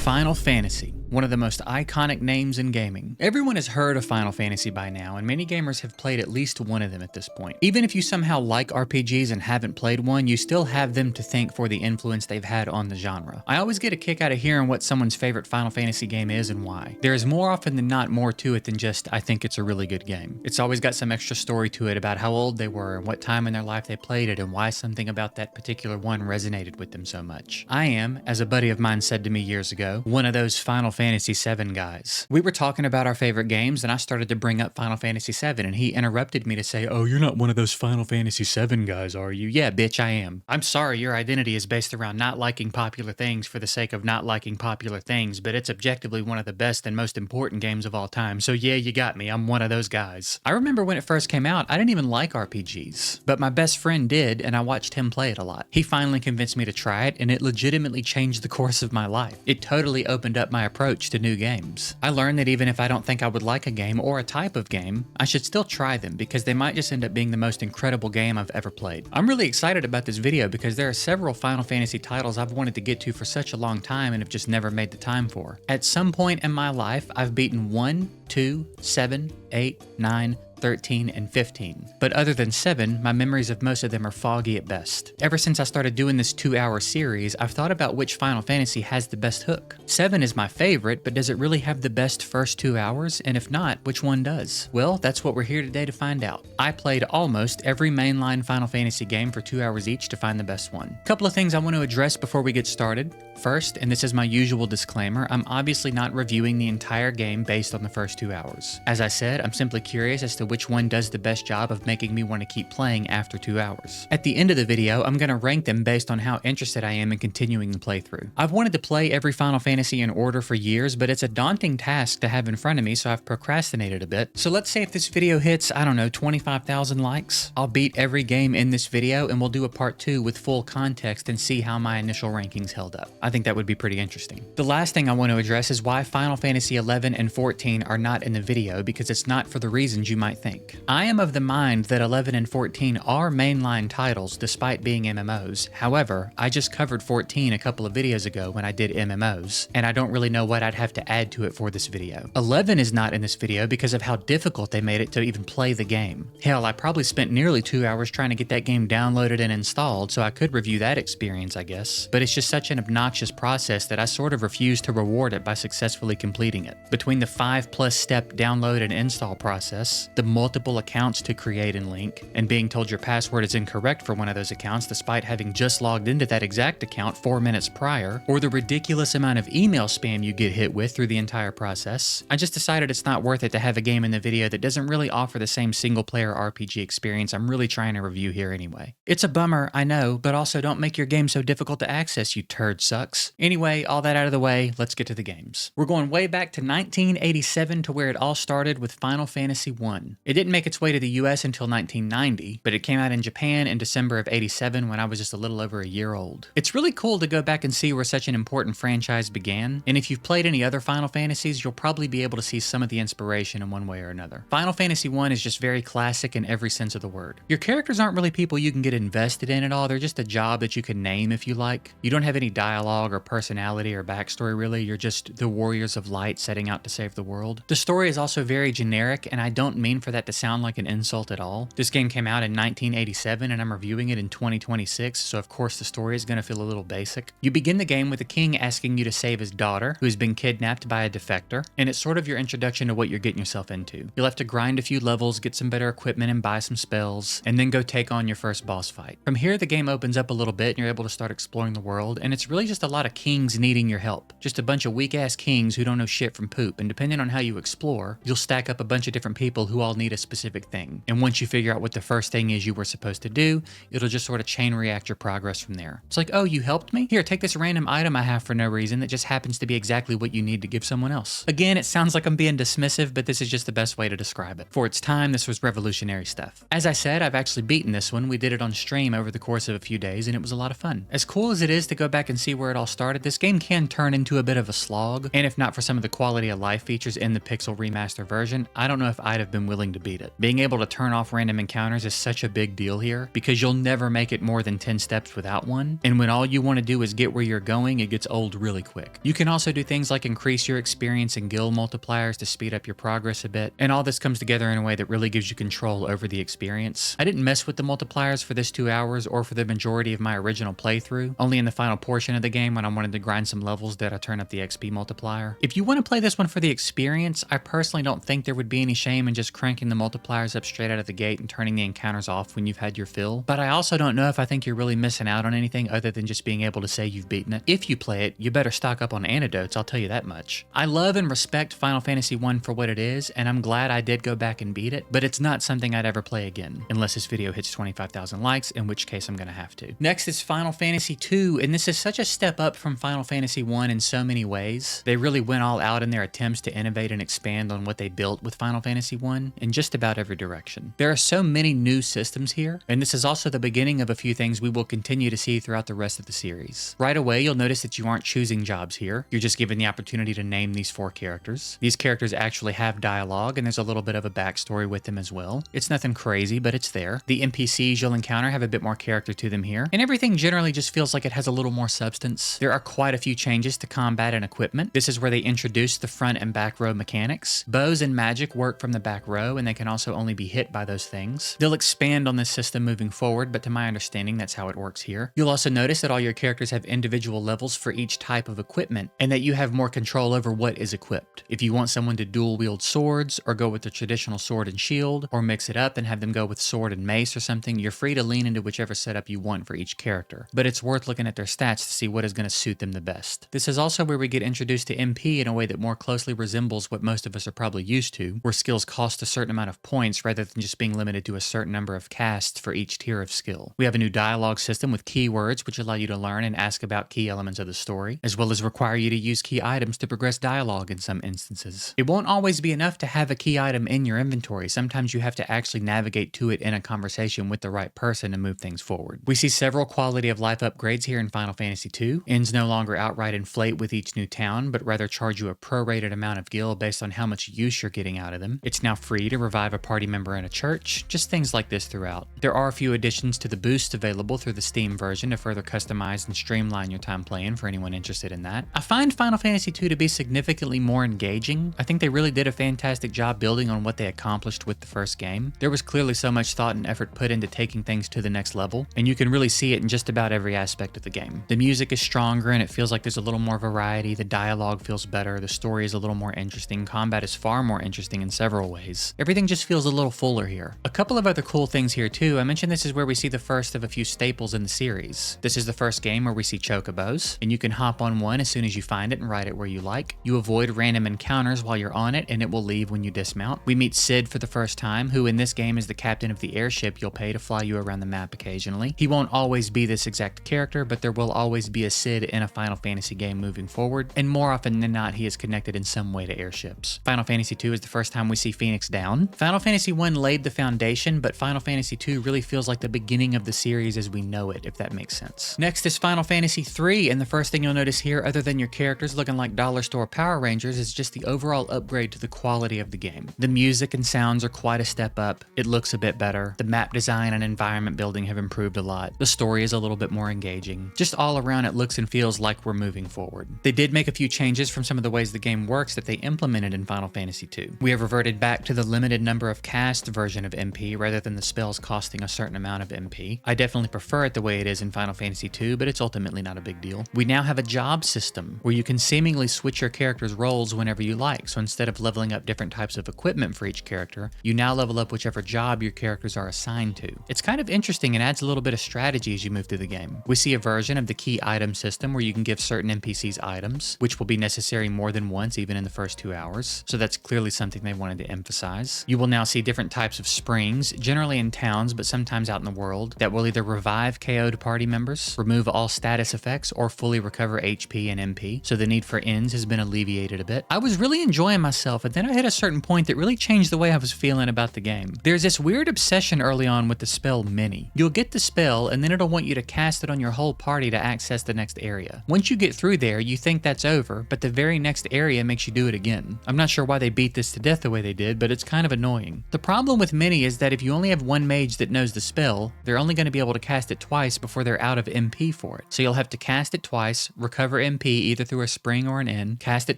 Final Fantasy, one of the most iconic names in gaming. Everyone has heard of Final Fantasy by now, and many gamers have played at least one of them at this point. Even if you somehow like RPGs and haven't played one, you still have them to thank for the influence they've had on the genre. I always get a kick out of hearing what someone's favorite Final Fantasy game is and why. There is more often than not more to it than just, I think it's a really good game. It's always got some extra story to it about how old they were and what time in their life they played it and why something about that particular one resonated with them so much. I am, as a buddy of mine said to me years ago, one of those Final Fantasy VII guys. We were talking about our favorite games and I started to bring up Final Fantasy VII and he interrupted me to say, "Oh, you're not one of those Final Fantasy VII guys, are you?" Yeah, bitch, I am. I'm sorry your identity is based around not liking popular things for the sake of not liking popular things, but it's objectively one of the best and most important games of all time, so yeah, you got me, I'm one of those guys. I remember when it first came out, I didn't even like RPGs, but my best friend did and I watched him play it a lot. He finally convinced me to try it and it legitimately changed the course of my life. It totally opened up my approach to new games. I learned that even if I don't think I would like a game or a type of game, I should still try them because they might just end up being the most incredible game I've ever played. I'm really excited about this video because there are several Final Fantasy titles I've wanted to get to for such a long time and have just never made the time for. At some point in my life, I've beaten 1, 2, 7, 8, 9, 13, and 15. But other than 7, my memories of most of them are foggy at best. Ever since I started doing this 2-hour series, I've thought about which Final Fantasy has the best hook. 7 is my favorite, but does it really have the best first 2 hours? And if not, which one does? Well, that's what we're here today to find out. I played almost every mainline Final Fantasy game for 2 hours each to find the best one. Couple of things I want to address before we get started. First, and this is my usual disclaimer, I'm obviously not reviewing the entire game based on the first 2 hours. As I said, I'm simply curious as to which one does the best job of making me want to keep playing after 2 hours. At the end of the video, I'm going to rank them based on how interested I am in continuing the playthrough. I've wanted to play every Final Fantasy in order for years, but it's a daunting task to have in front of me, so I've procrastinated a bit. So let's say if this video hits, I don't know, 25,000 likes, I'll beat every game in this video and we'll do a part 2 with full context and see how my initial rankings held up. I think that would be pretty interesting. The last thing I want to address is why Final Fantasy 11 and 14 are not in the video, because it's not for the reasons you might think. I am of the mind that 11 and 14 are mainline titles despite being MMOs. However, I just covered 14 a couple of videos ago when I did MMOs, and I don't really know what I'd have to add to it for this video. 11 is not in this video because of how difficult they made it to even play the game. Hell, I probably spent nearly 2 hours trying to get that game downloaded and installed, so I could review that experience, I guess. But it's just such an obnoxious process that I sort of refuse to reward it by successfully completing it. Between the 5+ step download and install process, the multiple accounts to create and link, and being told your password is incorrect for one of those accounts despite having just logged into that exact account 4 minutes prior, or the ridiculous amount of email spam you get hit with through the entire process, I just decided it's not worth it to have a game in the video that doesn't really offer the same single-player RPG experience I'm really trying to review here anyway. It's a bummer, I know, but also don't make your game so difficult to access, you turd sucks. Anyway, all that out of the way, let's get to the games. We're going way back to 1987 to where it all started with Final Fantasy I. It didn't make its way to the US until 1990, but it came out in Japan in December of '87 when I was just a little over a year old. It's really cool to go back and see where such an important franchise began, and if you've played any other Final Fantasies, you'll probably be able to see some of the inspiration in one way or another. Final Fantasy I is just very classic in every sense of the word. Your characters aren't really people you can get invested in at all, they're just a job that you can name if you like. You don't have any dialogue or personality or backstory really, you're just the warriors of light setting out to save the world. The story is also very generic, and I don't mean for that to sound like an insult at all. This game came out in 1987 and I'm reviewing it in 2026, so of course the story is going to feel a little basic. You begin the game with the king asking you to save his daughter, who's been kidnapped by a defector, and it's sort of your introduction to what you're getting yourself into. You'll have to grind a few levels, get some better equipment and buy some spells, and then go take on your first boss fight. From here the game opens up a little bit and you're able to start exploring the world, and it's really just a lot of kings needing your help. Just a bunch of weak-ass kings who don't know shit from poop, and depending on how you explore, you'll stack up a bunch of different people who all need a specific thing. And once you figure out what the first thing is you were supposed to do, it'll just sort of chain react your progress from there. It's like, oh, you helped me? Here, take this random item I have for no reason that just happens to be exactly what you need to give someone else. Again, it sounds like I'm being dismissive, but this is just the best way to describe it. For its time, this was revolutionary stuff. As I said, I've actually beaten this one. We did it on stream over the course of a few days, and it was a lot of fun. As cool as it is to go back and see where it all started, this game can turn into a bit of a slog, and if not for some of the quality of life features in the Pixel Remaster version, I don't know if I'd have been willing willing to beat it. Being able to turn off random encounters is such a big deal here because you'll never make it more than 10 steps without one, and when all you want to do is get where you're going, it gets old really quick. You can also do things like increase your experience and guild multipliers to speed up your progress a bit, and all this comes together in a way that really gives you control over the experience. I didn't mess with the multipliers for this 2 hours or for the majority of my original playthrough. Only in the final portion of the game when I wanted to grind some levels did I turn up the XP multiplier. If you want to play this one for the experience, I personally don't think there would be any shame in just cranking the multipliers up straight out of the gate and turning the encounters off when you've had your fill, but I also don't know if I think you're really missing out on anything other than just being able to say you've beaten it. If you play it, you better stock up on antidotes, I'll tell you that much. I love and respect Final Fantasy I for what it is, and I'm glad I did go back and beat it, but it's not something I'd ever play again, unless this video hits 25,000 likes, in which case I'm gonna have to. Next is Final Fantasy II, and this is such a step up from Final Fantasy I in so many ways. They really went all out in their attempts to innovate and expand on what they built with Final Fantasy I in just about every direction. There are so many new systems here, and this is also the beginning of a few things we will continue to see throughout the rest of the series. Right away, you'll notice that you aren't choosing jobs here. You're just given the opportunity to name these 4 characters. These characters actually have dialogue, and there's a little bit of a backstory with them as well. It's nothing crazy, but it's there. The NPCs you'll encounter have a bit more character to them here, and everything generally just feels like it has a little more substance. There are quite a few changes to combat and equipment. This is where they introduce the front and back row mechanics. Bows and magic work from the back row, and they can also only be hit by those things. They'll expand on this system moving forward, but to my understanding, that's how it works here. You'll also notice that all your characters have individual levels for each type of equipment, and that you have more control over what is equipped. If you want someone to dual wield swords, or go with the traditional sword and shield, or mix it up and have them go with sword and mace or something, you're free to lean into whichever setup you want for each character. But it's worth looking at their stats to see what is going to suit them the best. This is also where we get introduced to MP in a way that more closely resembles what most of us are probably used to, where skills cost a certain amount of points rather than just being limited to a certain number of casts for each tier of skill. We have a new dialogue system with keywords which allow you to learn and ask about key elements of the story, as well as require you to use key items to progress dialogue in some instances. It won't always be enough to have a key item in your inventory. Sometimes you have to actually navigate to it in a conversation with the right person to move things forward. We see several quality of life upgrades here in Final Fantasy II. Inns no longer outright inflate with each new town, but rather charge you a prorated amount of gil based on how much use you're getting out of them. It's now free to revive a party member in a church, just things like this throughout. There are a few additions to the boost available through the Steam version to further customize and streamline your time playing for anyone interested in that. I find Final Fantasy II to be significantly more engaging. I think they really did a fantastic job building on what they accomplished with the first game. There was clearly so much thought and effort put into taking things to the next level, and you can really see it in just about every aspect of the game. The music is stronger and it feels like there's a little more variety, the dialogue feels better, the story is a little more interesting, combat is far more interesting in several ways. Everything just feels a little fuller here. A couple of other cool things here too. I mentioned this is where we see the first of a few staples in the series. This is the first game where we see chocobos, and you can hop on one as soon as you find it and ride it where you like. You avoid random encounters while you're on it, and it will leave when you dismount. We meet Cid for the first time, who in this game is the captain of the airship you'll pay to fly you around the map occasionally. He won't always be this exact character, but there will always be a Cid in a Final Fantasy game moving forward, and more often than not, he is connected in some way to airships. Final Fantasy II is the first time we see Phoenix down. Final Fantasy I laid the foundation, but Final Fantasy II really feels like the beginning of the series as we know it, if that makes sense. Next is Final Fantasy III, and the first thing you'll notice here, other than your characters looking like dollar store Power Rangers, is just the overall upgrade to the quality of the game. The music and sounds are quite a step up. It looks a bit better. The map design and environment building have improved a lot. The story is a little bit more engaging. Just all around it looks and feels like we're moving forward. They did make a few changes from some of the ways the game works that they implemented in Final Fantasy II. We have reverted back to the limited number of cast version of MP rather than the spells costing a certain amount of MP. I definitely prefer it the way it is in Final Fantasy II, but it's ultimately not a big deal. We now have a job system where you can seemingly switch your character's roles whenever you like. So instead of leveling up different types of equipment for each character, you now level up whichever job your characters are assigned to. It's kind of interesting and adds a little bit of strategy as you move through the game. We see a version of the key item system where you can give certain NPCs items, which will be necessary more than once even in the first 2 hours. So that's clearly something they wanted to emphasize. You will now see different types of springs, generally in towns, but sometimes out in the world, that will either revive KO'd party members, remove all status effects, or fully recover HP and MP. So the need for ends has been alleviated a bit. I was really enjoying myself, and then I hit a certain point that really changed the way I was feeling about the game. There's this weird obsession early on with the spell Mini. You'll get the spell, and then it'll want you to cast it on your whole party to access the next area. Once you get through there, you think that's over, but the very next area makes you do it again. I'm not sure why they beat this to death the way they did, but it's kind kind of annoying. The problem with many is that if you only have one mage that knows the spell, they're only going to be able to cast it twice before they're out of MP for it. So you'll have to cast it twice, recover MP either through a spring or an N, cast it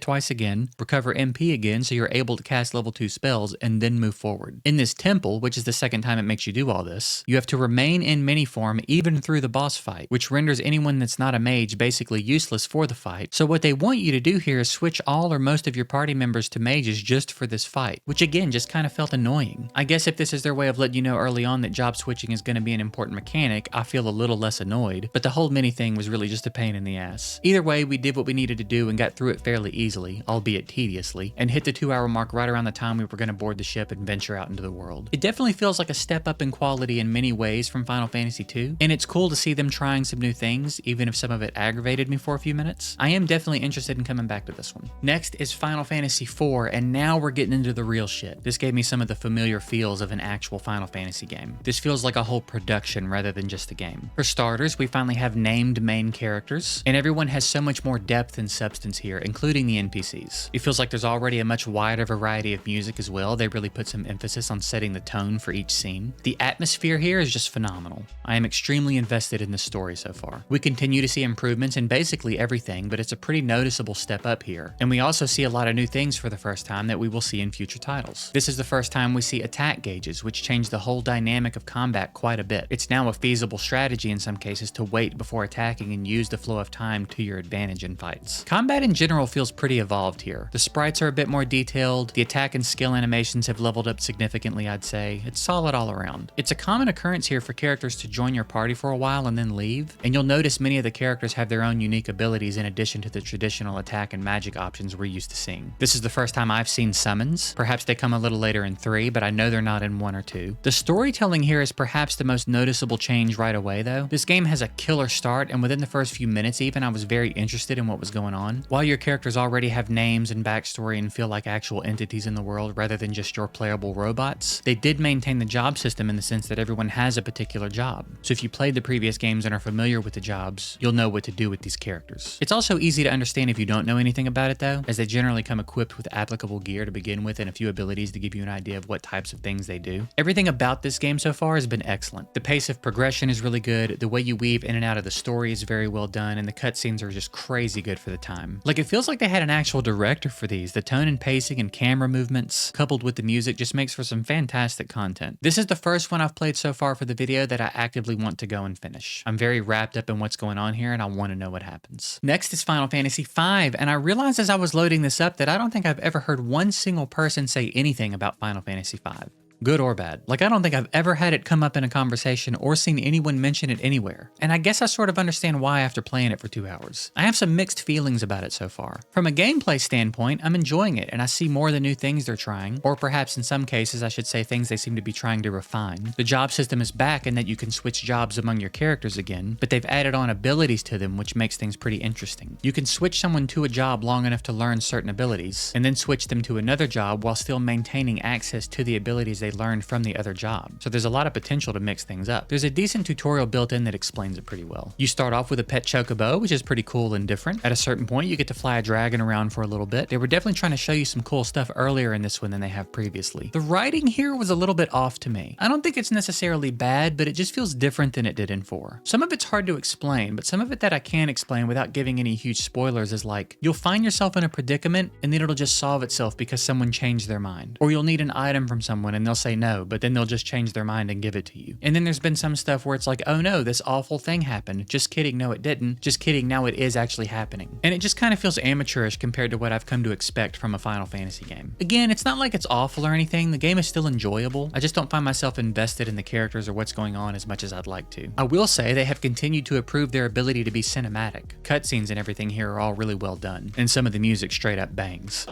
twice again, recover MP again so you're able to cast level 2 spells, and then move forward. In this temple, which is the second time it makes you do all this, you have to remain in mini form even through the boss fight, which renders anyone that's not a mage basically useless for the fight. So what they want you to do here is switch all or most of your party members to mages just for this fight, which again just kind of felt annoying. I guess if this is their way of letting you know early on that job switching is going to be an important mechanic, I feel a little less annoyed, but the whole mini thing was really just a pain in the ass. Either way, we did what we needed to do and got through it fairly easily, albeit tediously, and hit the 2-hour mark right around the time we were going to board the ship and venture out into the world. It definitely feels like a step up in quality in many ways from Final Fantasy II, and it's cool to see them trying some new things, even if some of it aggravated me for a few minutes. I am definitely interested in coming back to this one. Next is Final Fantasy IV, and now we're getting into the real shit. This gave me some of the familiar feels of an actual Final Fantasy game. This feels like a whole production rather than just a game. For starters, we finally have named main characters, and everyone has so much more depth and substance here, including the NPCs. It feels like there's already a much wider variety of music as well. They really put some emphasis on setting the tone for each scene. The atmosphere here is just phenomenal. I am extremely invested in this story so far. We continue to see improvements in basically everything, but it's a pretty noticeable step up here. And we also see a lot of new things for the first time that we will see in future titles. This is the first time we see attack gauges, which change the whole dynamic of combat quite a bit. It's now a feasible strategy in some cases to wait before attacking and use the flow of time to your advantage in fights. Combat in general feels pretty evolved here. The sprites are a bit more detailed, the attack and skill animations have leveled up significantly, I'd say. It's solid all around. It's a common occurrence here for characters to join your party for a while and then leave, and you'll notice many of the characters have their own unique abilities in addition to the traditional attack and magic options we're used to seeing. This is the first time I've seen summons. Perhaps they come a little later in 3, but I know they're not in 1 or 2. The storytelling here is perhaps the most noticeable change right away though. This game has a killer start, and within the first few minutes even, I was very interested in what was going on. While your characters already have names and backstory and feel like actual entities in the world rather than just your playable robots, they did maintain the job system in the sense that everyone has a particular job. So if you played the previous games and are familiar with the jobs, you'll know what to do with these characters. It's also easy to understand if you don't know anything about it though, as they generally come equipped with applicable gear to begin with and a few abilities to give you an idea of what types of things they do. Everything about this game so far has been excellent. The pace of progression is really good, the way you weave in and out of the story is very well done, and the cutscenes are just crazy good for the time. Like, it feels like they had an actual director for these. The tone and pacing and camera movements, coupled with the music, just makes for some fantastic content. This is the first one I've played so far for the video that I actively want to go and finish. I'm very wrapped up in what's going on here, and I want to know what happens. Next is Final Fantasy V, and I realized as I was loading this up that I don't think I've ever heard one single person say anything about Final Fantasy V. Good or bad. Like, I don't think I've ever had it come up in a conversation or seen anyone mention it anywhere. And I guess I sort of understand why after playing it for 2 hours. I have some mixed feelings about it so far. From a gameplay standpoint, I'm enjoying it and I see more of the new things they're trying, or perhaps in some cases I should say things they seem to be trying to refine. The job system is back in that you can switch jobs among your characters again, but they've added on abilities to them which makes things pretty interesting. You can switch someone to a job long enough to learn certain abilities, and then switch them to another job while still maintaining access to the abilities they learned from the other job. So there's a lot of potential to mix things up. There's a decent tutorial built in that explains it pretty well. You start off with a pet chocobo, which is pretty cool and different. At a certain point, you get to fly a dragon around for a little bit. They were definitely trying to show you some cool stuff earlier in this one than they have previously. The writing here was a little bit off to me. I don't think it's necessarily bad, but it just feels different than it did in 4. Some of it's hard to explain, but some of it that I can explain without giving any huge spoilers is like, you'll find yourself in a predicament and then it'll just solve itself because someone changed their mind. Or you'll need an item from someone and they'll say no, but then they'll just change their mind and give it to you. And then there's been some stuff where it's like, oh no, this awful thing happened. Just kidding, no it didn't. Just kidding, now it is actually happening. And it just kind of feels amateurish compared to what I've come to expect from a Final Fantasy game. Again, it's not like it's awful or anything. The game is still enjoyable. I just don't find myself invested in the characters or what's going on as much as I'd like to. I will say they have continued to improve their ability to be cinematic. Cutscenes and everything here are all really well done, and some of the music straight up bangs.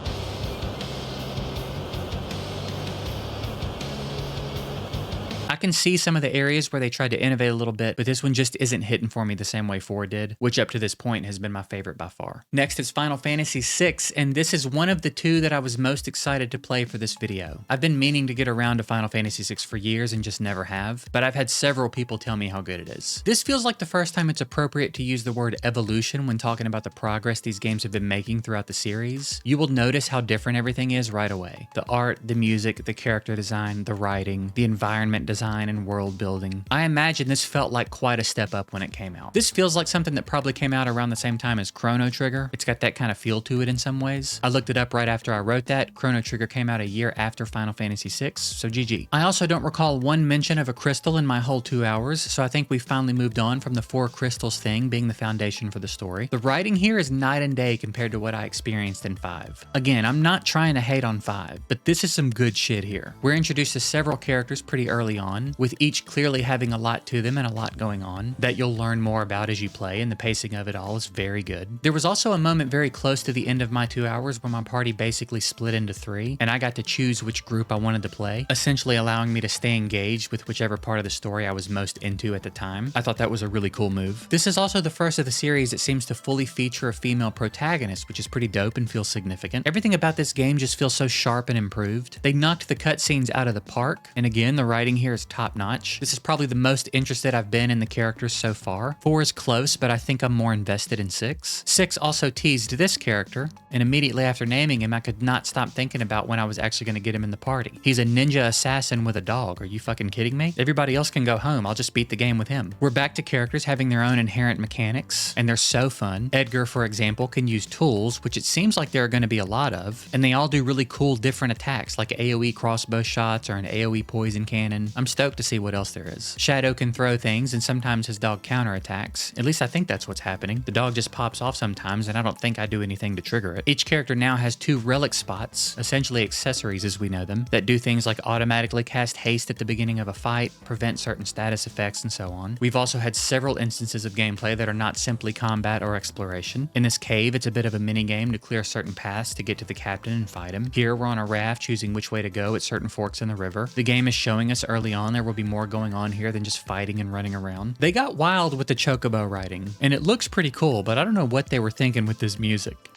I can see some of the areas where they tried to innovate a little bit, but this one just isn't hitting for me the same way 4 did, which up to this point has been my favorite by far. Next is Final Fantasy VI, and this is one of the 2 that I was most excited to play for this video. I've been meaning to get around to Final Fantasy VI for years and just never have, but I've had several people tell me how good it is. This feels like the first time it's appropriate to use the word evolution when talking about the progress these games have been making throughout the series. You will notice how different everything is right away. The art, the music, the character design, the writing, the environment design, and world building. I imagine this felt like quite a step up when it came out. This feels like something that probably came out around the same time as Chrono Trigger. It's got that kind of feel to it in some ways. I looked it up right after I wrote that. Chrono Trigger came out a year after Final Fantasy VI, so GG. I also don't recall one mention of a crystal in my whole 2 hours, so I think we finally moved on from the 4 crystals thing being the foundation for the story. The writing here is night and day compared to what I experienced in 5. Again, I'm not trying to hate on 5, but this is some good shit here. We're introduced to several characters pretty early on, with each clearly having a lot to them and a lot going on that you'll learn more about as you play, and the pacing of it all is very good. There was also a moment very close to the end of my 2 hours where my party basically split into 3, and I got to choose which group I wanted to play, essentially allowing me to stay engaged with whichever part of the story I was most into at the time. I thought that was a really cool move. This is also the first of the series that seems to fully feature a female protagonist, which is pretty dope and feels significant. Everything about this game just feels so sharp and improved. They knocked the cutscenes out of the park, and again, the writing here is top notch. This is probably the most interested I've been in the characters so far. 4 is close, but I think I'm more invested in 6. 6 also teased this character, and immediately after naming him, I could not stop thinking about when I was actually going to get him in the party. He's a ninja assassin with a dog. Are you fucking kidding me? Everybody else can go home. I'll just beat the game with him. We're back to characters having their own inherent mechanics, and they're so fun. Edgar, for example, can use tools, which it seems like there are going to be a lot of, and they all do really cool different attacks, like AoE crossbow shots or an AoE poison cannon. I'm stoked to see what else there is. Shadow can throw things, and sometimes his dog counterattacks. At least I think that's what's happening. The dog just pops off sometimes, and I don't think I do anything to trigger it. Each character now has 2 relic spots, essentially accessories as we know them, that do things like automatically cast haste at the beginning of a fight, prevent certain status effects, and so on. We've also had several instances of gameplay that are not simply combat or exploration. In this cave, it's a bit of a mini-game to clear certain paths to get to the captain and fight him. Here, we're on a raft choosing which way to go at certain forks in the river. The game is showing us early on there will be more going on here than just fighting and running around. They got wild with the chocobo riding, and it looks pretty cool, but I don't know what they were thinking with this music.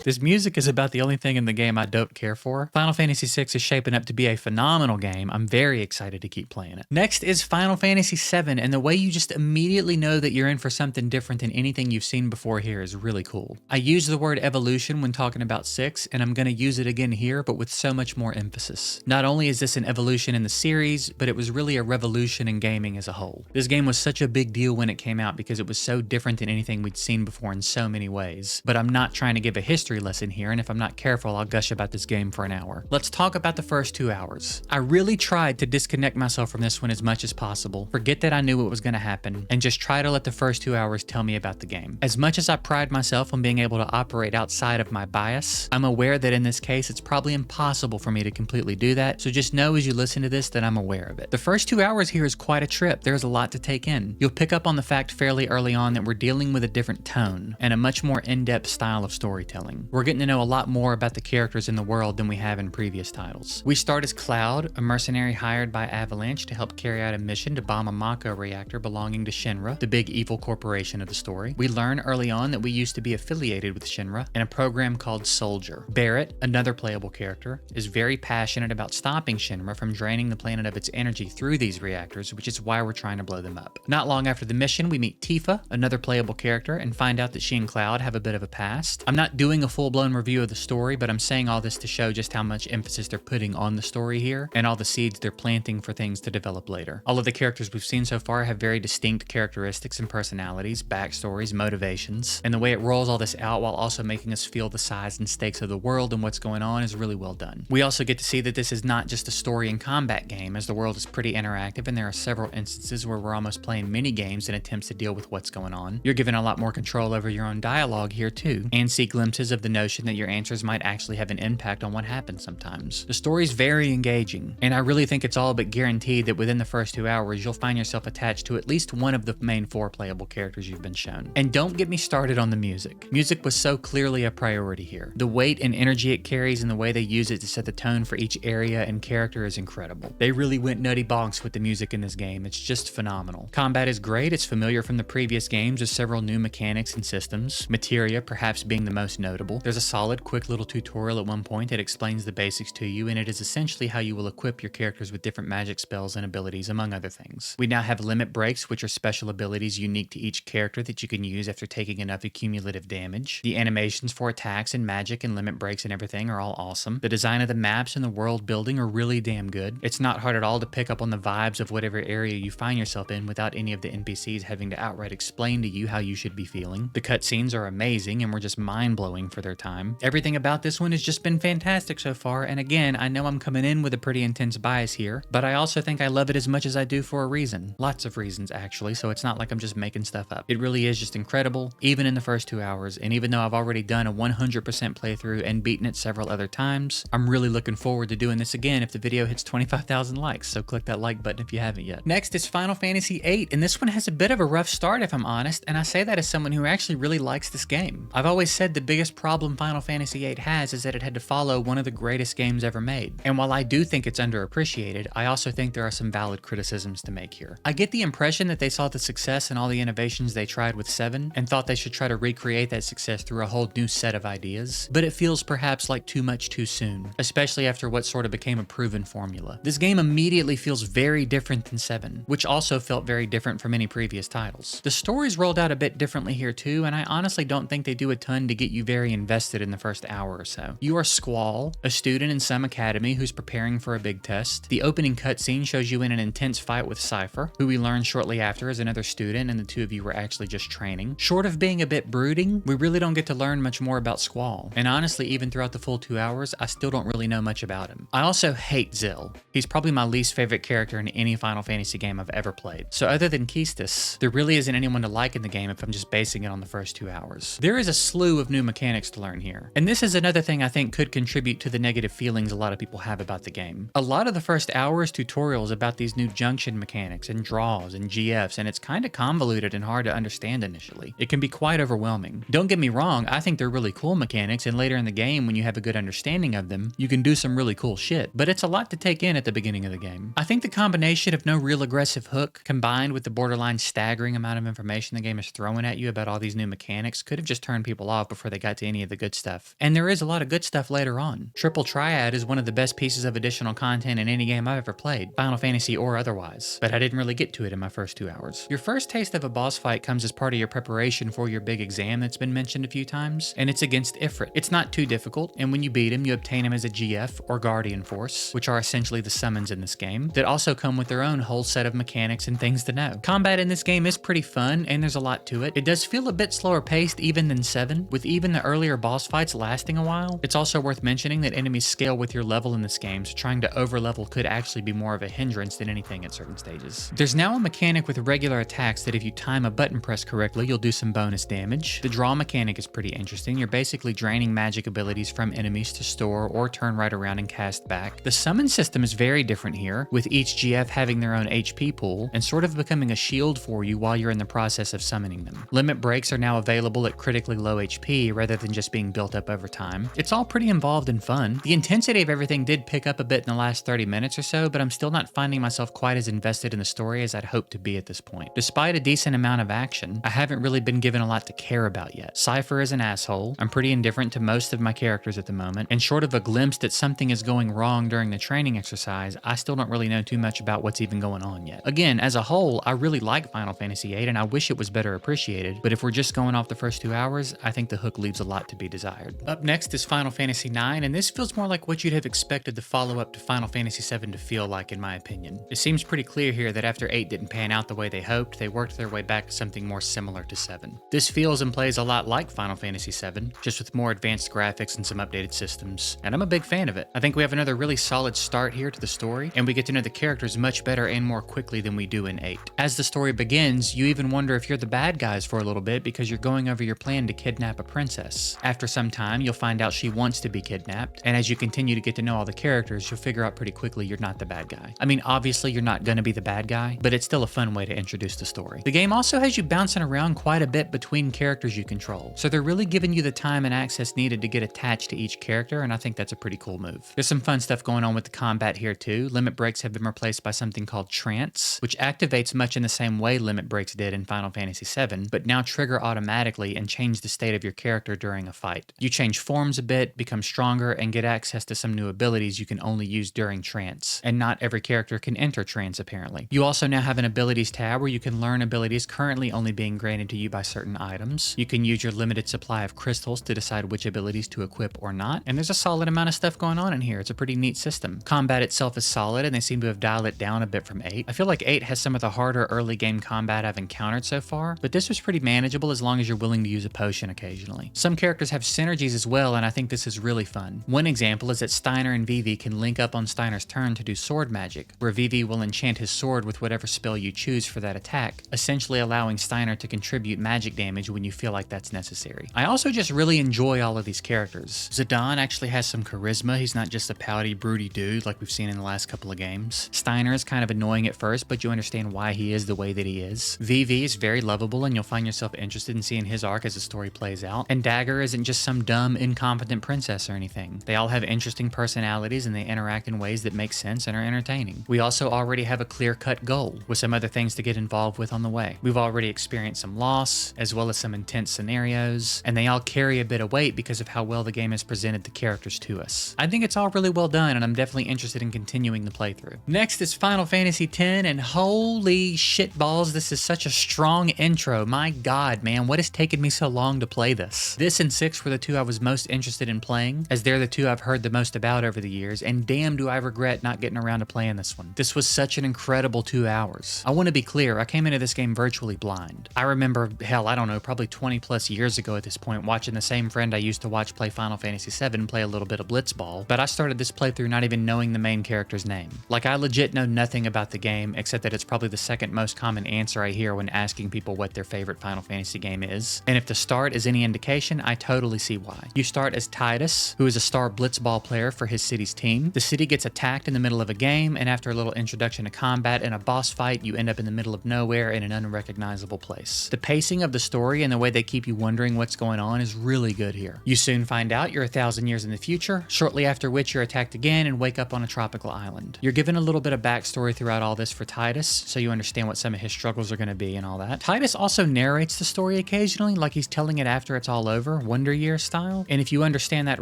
This music is about the only thing in the game I don't care for. Final Fantasy VI is shaping up to be a phenomenal game. I'm very excited to keep playing it. Next is Final Fantasy VII, and the way you just immediately know that you're in for something different than anything you've seen before here is really cool. I use the word evolution when talking about 6, and I'm going to use it again here, but with so much more emphasis. Not only is this an evolution in the series, but it was really a revolution in gaming as a whole. This game was such a big deal when it came out because it was so different than anything we'd seen before in so many ways. But I'm not trying to give a history lesson here, and if I'm not careful, I'll gush about this game for an hour. Let's talk about the first 2 hours. I really tried to disconnect myself from this one as much as possible, forget that I knew what was going to happen, and just try to let the first 2 hours tell me about the game. As much as I pride myself on being able to operate outside of my bias, I'm aware that in this case, it's probably impossible for me to completely do that, so just know as you listen to this that I'm aware of it. The first 2 hours here is quite a trip. There's a lot to take in. You'll pick up on the fact fairly early on that we're dealing with a different tone and a much more in-depth style of storytelling. We're getting to know a lot more about the characters in the world than we have in previous titles. We start as Cloud, a mercenary hired by Avalanche to help carry out a mission to bomb a Mako reactor belonging to Shinra, the big evil corporation of the story. We learn early on that we used to be affiliated with Shinra in a program called Soldier. Barrett, another playable character, is very passionate about stopping Shinra from draining the planet of its energy through these reactors, which is why we're trying to blow them up. Not long after the mission, we meet Tifa, another playable character, and find out that she and Cloud have a bit of a past. I'm not doing a full-blown review of the story, but I'm saying all this to show just how much emphasis they're putting on the story here and all the seeds they're planting for things to develop later. All of the characters we've seen so far have very distinct characteristics and personalities, backstories, motivations, and the way it rolls all this out while also making us feel the size and stakes of the world and what's going on is really well done. We also get to see that this is not just a story and combat game, as the world is pretty interactive and there are several instances where we're almost playing mini games in attempts to deal with what's going on. You're given a lot more control over your own dialogue here too, and see glimpses of the notion that your answers might actually have an impact on what happens sometimes. The story's very engaging, and I really think it's all but guaranteed that within the first 2 hours, you'll find yourself attached to at least one of the main 4 playable characters you've been shown. And don't get me started on the music. Music was so clearly a priority here. The weight and energy it carries and the way they use it to set the tone for each area and character is incredible. They really went nutty bonks with the music in this game. It's just phenomenal. Combat is great. It's familiar from the previous games with several new mechanics and systems. Materia perhaps being the most notable. There's a solid, quick little tutorial at one point that explains the basics to you, and it is essentially how you will equip your characters with different magic spells and abilities, among other things. We now have limit breaks, which are special abilities unique to each character that you can use after taking enough accumulative damage. The animations for attacks and magic and limit breaks and everything are all awesome. The design of the maps and the world building are really damn good. It's not hard at all to pick up on the vibes of whatever area you find yourself in without any of the NPCs having to outright explain to you how you should be feeling. The cutscenes are amazing and were just mind-blowing for their time. Everything about this one has just been fantastic so far, and again, I know I'm coming in with a pretty intense bias here, but I also think I love it as much as I do for a reason. Lots of reasons, actually, so it's not like I'm just making stuff up. It really is just incredible, even in the first 2 hours, and even though I've already done a 100% playthrough and beaten it several other times, I'm really looking forward to doing this again if the video hits 25,000 likes, so click that like button if you haven't yet. Next is Final Fantasy VIII, and this one has a bit of a rough start if I'm honest, and I say that as someone who actually really likes this game. I've always said the biggest problem Final Fantasy VIII has is that it had to follow one of the greatest games ever made. And while I do think it's underappreciated, I also think there are some valid criticisms to make here. I get the impression that they saw the success and all the innovations they tried with 7 and thought they should try to recreate that success through a whole new set of ideas, but it feels perhaps like too much too soon, especially after what sort of became a proven formula. This game immediately feels very different than 7, which also felt very different from any previous titles. The story's rolled out a bit differently here too, and I honestly don't think they do a ton to get you very invested in the first hour or so. You are Squall, a student in some academy who's preparing for a big test. The opening cutscene shows you in an intense fight with Cypher, who we learn shortly after is another student, and the two of you were actually just training. Short of being a bit brooding, we really don't get to learn much more about Squall, and honestly, even throughout the full 2 hours, I still don't really know much about him. I also hate Zill. He's probably my least favorite character in any Final Fantasy game I've ever played. So other than Keistis, there really isn't anyone to like in the game if I'm just basing it on the first 2 hours. There is a slew of new mechanics to learn here, and this is another thing I think could contribute to the negative feelings a lot of people have about the game. A lot of the first hour is tutorials about these new junction mechanics and draws and GFs, and it's kind of convoluted and hard to understand initially. It can be quite overwhelming. Don't get me wrong, I think they're really cool mechanics, and later in the game, when you have a good understanding of them, you can do some really cool shit, but it's a lot to take in at the beginning of the game. I think the combination of no real aggressive hook, combined with the borderline staggering amount of information the game is throwing at you about all these new mechanics, could have just turned people off before they got to any of the good stuff. And there is a lot of good stuff later on. Triple Triad is one of the best pieces of additional content in any game I've ever played, Final Fantasy or otherwise, but I didn't really get to it in my first 2 hours. Your first taste of a boss fight comes as part of your preparation for your big exam that's been mentioned a few times, and it's against Ifrit. It's not too difficult, and when you beat him, you obtain him as a GF or Guardian Force, which are essentially the summons in this game, that also come with their own whole set of mechanics and things to know. Combat in this game is pretty fun, and there's a lot to it. It does feel a bit slower paced even than 7, with even the earlier boss fights lasting a while. It's also worth mentioning that enemies scale with your level in this game, so trying to overlevel could actually be more of a hindrance than anything at certain stages. There's now a mechanic with regular attacks that if you time a button press correctly, you'll do some bonus damage. The draw mechanic is pretty interesting. You're basically draining magic abilities from enemies to store or turn right around and cast back. The summon system is very different here, with each GF having their own HP pool and sort of becoming a shield for you while you're in the process of summoning them. Limit breaks are now available at critically low HP rather than just being built up over time. It's all pretty involved and fun. The intensity of everything did pick up a bit in the last 30 minutes or so, but I'm still not finding myself quite as invested in the story as I'd hoped to be at this point. Despite a decent amount of action, I haven't really been given a lot to care about yet. Cypher is an asshole. I'm pretty indifferent to most of my characters at the moment, and short of a glimpse that something is going wrong during the training exercise, I still don't really know too much about what's even going on yet. Again, as a whole, I really like Final Fantasy VIII, and I wish it was better appreciated, but if we're just going off the first 2 hours, I think the hook leaves a lot to be desired. Up next is Final Fantasy IX, and this feels more like what you'd have expected the follow-up to Final Fantasy VII to feel like, in my opinion. It seems pretty clear here that after 8 didn't pan out the way they hoped, they worked their way back to something more similar to 7. This feels and plays a lot like Final Fantasy VII, just with more advanced graphics and some updated systems, and I'm a big fan of it. I think we have another really solid start here to the story, and we get to know the characters much better and more quickly than we do in 8. As the story begins, you even wonder if you're the bad guys for a little bit because you're going over your plan to kidnap a princess. is. After some time, you'll find out she wants to be kidnapped, and as you continue to get to know all the characters, you'll figure out pretty quickly you're not the bad guy. I mean, obviously you're not gonna be the bad guy, but it's still a fun way to introduce the story. The game also has you bouncing around quite a bit between characters you control, so they're really giving you the time and access needed to get attached to each character, and I think that's a pretty cool move. There's some fun stuff going on with the combat here too. Limit breaks have been replaced by something called trance, which activates much in the same way limit breaks did in Final Fantasy VII, but now trigger automatically and change the state of your character during a fight. You change forms a bit, become stronger, and get access to some new abilities you can only use during trance, and not every character can enter trance apparently. You also now have an abilities tab where you can learn abilities currently only being granted to you by certain items. You can use your limited supply of crystals to decide which abilities to equip or not, and there's a solid amount of stuff going on in here. It's a pretty neat system. Combat itself is solid, and they seem to have dialed it down a bit from 8. I feel like 8 has some of the harder early game combat I've encountered so far, but this was pretty manageable as long as you're willing to use a potion occasionally. Some characters have synergies as well, and I think this is really fun. One example is that Steiner and Vivi can link up on Steiner's turn to do sword magic, where Vivi will enchant his sword with whatever spell you choose for that attack, essentially allowing Steiner to contribute magic damage when you feel like that's necessary. I also just really enjoy all of these characters. Zidane actually has some charisma. He's not just a pouty, broody dude like we've seen in the last couple of games. Steiner is kind of annoying at first, but you understand why he is the way that he is. Vivi is very lovable, and you'll find yourself interested in seeing his arc as the story plays out. And Dagger isn't just some dumb, incompetent princess or anything. They all have interesting personalities, and they interact in ways that make sense and are entertaining. We also already have a clear-cut goal, with some other things to get involved with on the way. We've already experienced some loss, as well as some intense scenarios, and they all carry a bit of weight because of how well the game has presented the characters to us. I think it's all really well done, and I'm definitely interested in continuing the playthrough. Next is Final Fantasy X, and holy shit balls, this is such a strong intro. My god, man, what has taken me so long to play this? This and 6 were the two I was most interested in playing, as they're the two I've heard the most about over the years, and damn do I regret not getting around to playing this one. This was such an incredible 2 hours. I want to be clear, I came into this game virtually blind. I remember, hell, I don't know, probably 20 plus years ago at this point, watching the same friend I used to watch play Final Fantasy VII play a little bit of Blitzball, but I started this playthrough not even knowing the main character's name. Like, I legit know nothing about the game, except that it's probably the second most common answer I hear when asking people what their favorite Final Fantasy game is. And if the start is any indication, I totally see why. You start as Titus, who is a star Blitzball player for his city's team. The city gets attacked in the middle of a game, and after a little introduction to combat and a boss fight, you end up in the middle of nowhere in an unrecognizable place. The pacing of the story and the way they keep you wondering what's going on is really good here. You soon find out you're 1,000 years in the future, shortly after which you're attacked again and wake up on a tropical island. You're given a little bit of backstory throughout all this for Titus, so you understand what some of his struggles are going to be and all that. Titus also narrates the story occasionally, like he's telling it after it's all over, Wonder Year style. And if you understand that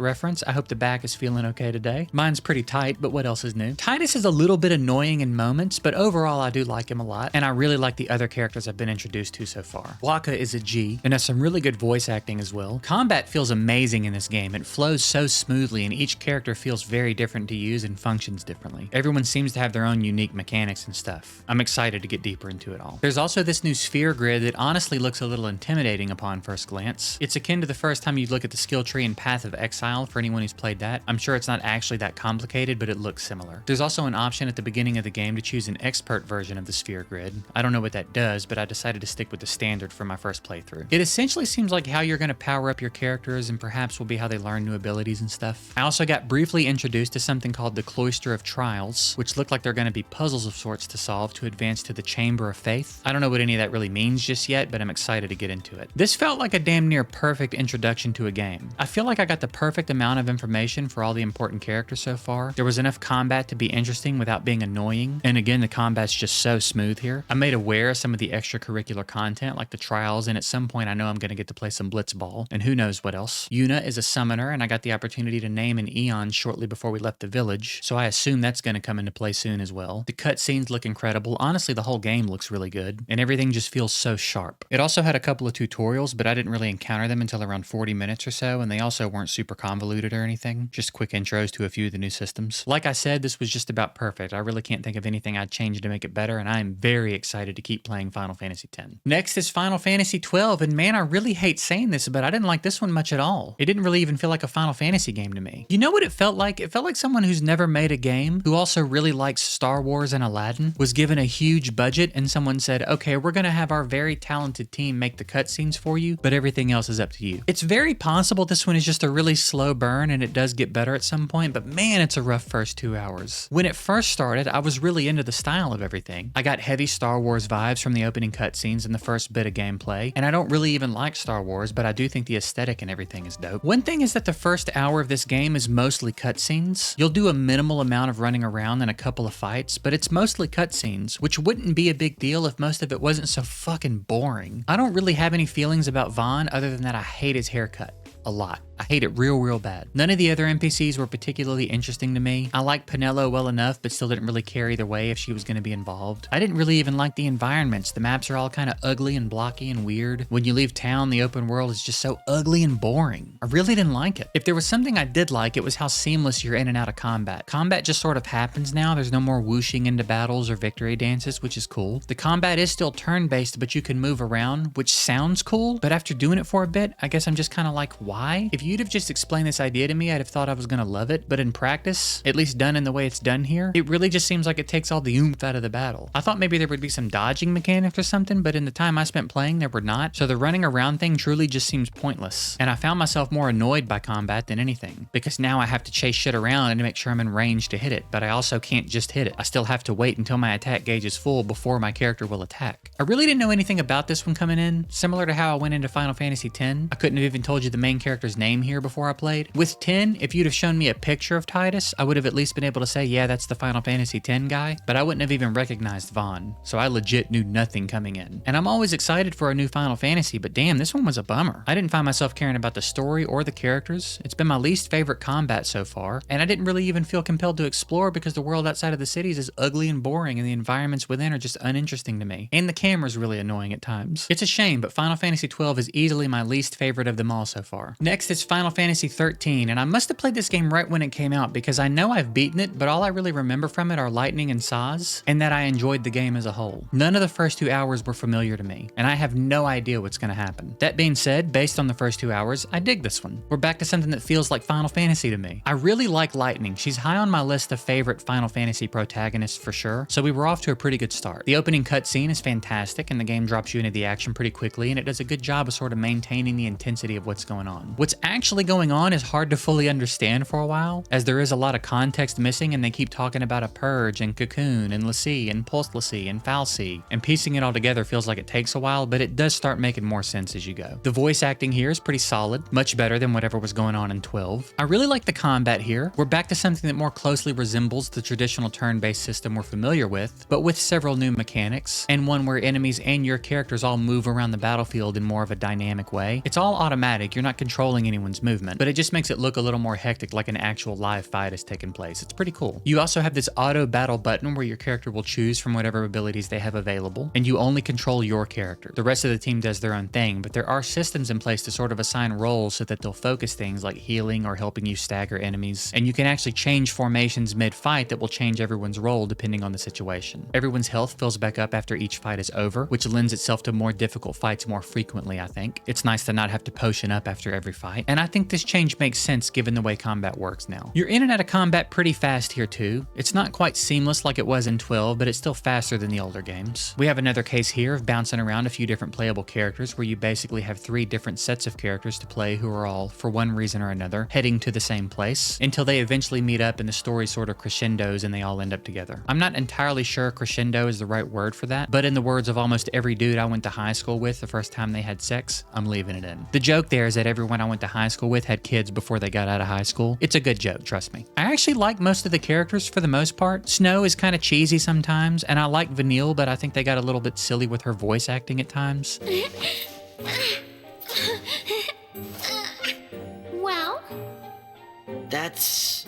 reference, I hope the back is feeling okay today. Mine's pretty tight, but what else is new? Titus is a little bit annoying in moments, but overall I do like him a lot, and I really like the other characters I've been introduced to so far. Waka is a G, and has some really good voice acting as well. Combat feels amazing in this game. It flows so smoothly, and each character feels very different to use and functions differently. Everyone seems to have their own unique mechanics and stuff. I'm excited to get deeper into it all. There's also this new sphere grid that honestly looks a little intimidating upon first glance. It's akin to the first time you look at the skill tree in Path of Exile for anyone who's played that. I'm sure it's not actually that complicated, but it looks similar. There's also an option at the beginning of the game to choose an expert version of the sphere grid. I don't know what that does, but I decided to stick with the standard for my first playthrough. It essentially seems like how you're going to power up your characters, and perhaps will be how they learn new abilities and stuff. I also got briefly introduced to something called the Cloister of Trials, which look like they're going to be puzzles of sorts to solve to advance to the Chamber of Faith. I don't know what any of that really means just yet, but I'm excited to get into it. This felt like a damn near perfect introduction to a game. I feel like I got the perfect amount of information for all the important characters so far. There was enough combat to be interesting without being annoying, and again, the combat's just so smooth here. I'm made aware of some of the extracurricular content like the trials, and at some point I know I'm going to get to play some Blitzball, and who knows what else. Yuna is a summoner, and I got the opportunity to name an Eon shortly before we left the village, so I assume that's going to come into play soon as well. The cutscenes look incredible. Honestly, the whole game looks really good, and everything just feels so sharp. It also had a couple of tutorials, but I didn't really encounter them until around 40 minutes or so, and they also weren't super convoluted or anything, just quick intros to a few of the new systems. Like I said, this was just about perfect. I really can't think of anything I'd change to make it better, and I am very excited to keep playing Final Fantasy X. Next is Final Fantasy XII, and man, I really hate saying this, but I didn't like this one much at all. It didn't really even feel like a Final Fantasy game to me. You know what it felt like? It felt like someone who's never made a game, who also really likes Star Wars and Aladdin, was given a huge budget and someone said, okay, we're gonna have our very talented team make the cutscenes for you, but everything else is up to you. It's very possible this one is just a really slow burn and it does get better at some point, but man, it's a rough first 2 hours. When it first started, I was really into the style of everything. I got heavy Star Wars vibes from the opening cutscenes and the first bit of gameplay, and I don't really even like Star Wars, but I do think the aesthetic and everything is dope. One thing is that the first hour of this game is mostly cutscenes. You'll do a minimal amount of running around and a couple of fights, but it's mostly cutscenes, which wouldn't be a big deal if most of it wasn't so fucking boring. I don't really have any feelings about Vaughn other than that I hate his haircut. A lot. I hate it real bad. None of the other NPCs were particularly interesting to me. I liked Penelo well enough, but still didn't really care either way if she was going to be involved. I didn't really even like the environments. The maps are all kind of ugly and blocky and weird. When you leave town, the open world is just so ugly and boring. I really didn't like it. If there was something I did like, it was how seamless you're in and out of combat. Combat just sort of happens now. There's no more whooshing into battles or victory dances, which is cool. The combat is still turn-based, but you can move around, which sounds cool, but after doing it for a bit, I guess I'm just kind of like, why? If you'd have just explained this idea to me, I'd have thought I was gonna love it, but in practice, at least done in the way it's done here, it really just seems like it takes all the oomph out of the battle. I thought maybe there would be some dodging mechanics or something, but in the time I spent playing, there were not, so the running around thing truly just seems pointless. And I found myself more annoyed by combat than anything, because now I have to chase shit around and make sure I'm in range to hit it, but I also can't just hit it. I still have to wait until my attack gauge is full before my character will attack. I really didn't know anything about this one coming in, similar to how I went into Final Fantasy X. I couldn't have even told you the main character's name here before I played. With 10, if you'd have shown me a picture of Titus, I would have at least been able to say, yeah, that's the Final Fantasy X guy, but I wouldn't have even recognized Vaughn, so I legit knew nothing coming in. And I'm always excited for a new Final Fantasy, but damn, this one was a bummer. I didn't find myself caring about the story or the characters. It's been my least favorite combat so far, and I didn't really even feel compelled to explore because the world outside of the cities is ugly and boring and the environments within are just uninteresting to me. And the camera's really annoying at times. It's a shame, but Final Fantasy XII is easily my least favorite of them all so far. Next is Final Fantasy XIII, and I must have played this game right when it came out because I know I've beaten it, but all I really remember from it are Lightning and Saz, and that I enjoyed the game as a whole. None of the first 2 hours were familiar to me, and I have no idea what's going to happen. That being said, based on the first 2 hours, I dig this one. We're back to something that feels like Final Fantasy to me. I really like Lightning. She's high on my list of favorite Final Fantasy protagonists for sure, so we were off to a pretty good start. The opening cutscene is fantastic, and the game drops you into the action pretty quickly, and it does a good job of sort of maintaining the intensity of what's going on. What's actually going on is hard to fully understand for a while, as there is a lot of context missing and they keep talking about a purge and cocoon and l'Cie and pulse l'Cie and fal'Cie, and piecing it all together feels like it takes a while, but it does start making more sense as you go. The voice acting here is pretty solid, much better than whatever was going on in 12. I really like the combat here. We're back to something that more closely resembles the traditional turn-based system we're familiar with, but with several new mechanics, and one where enemies and your characters all move around the battlefield in more of a dynamic way. It's all automatic, you're not controlling anyone's movement, but it just makes it look a little more hectic, like an actual live fight has taken place. It's pretty cool. You also have this auto battle button where your character will choose from whatever abilities they have available, and you only control your character. The rest of the team does their own thing, but there are systems in place to sort of assign roles so that they'll focus things like healing or helping you stagger enemies, and you can actually change formations mid-fight that will change everyone's role depending on the situation. Everyone's health fills back up after each fight is over, which lends itself to more difficult fights more frequently, I think. It's nice to not have to potion up after every fight, and I think this change makes sense given the way combat works now. You're in and out of combat pretty fast here too. It's not quite seamless like it was in 12, but it's still faster than the older games. We have another case here of bouncing around a few different playable characters where you basically have 3 different sets of characters to play who are all, for one reason or another, heading to the same place until they eventually meet up and the story sort of crescendos and they all end up together. I'm not entirely sure crescendo is the right word for that, but in the words of almost every dude I went to high school with the first time they had sex, I'm leaving it in. The joke there is that everyone I went to high school with had kids before they got out of high school. It's a good joke, trust me. I actually like most of the characters for the most part. Snow is kind of cheesy sometimes, and I like Vanille, but I think they got a little bit silly with her voice acting at times. Well? That's,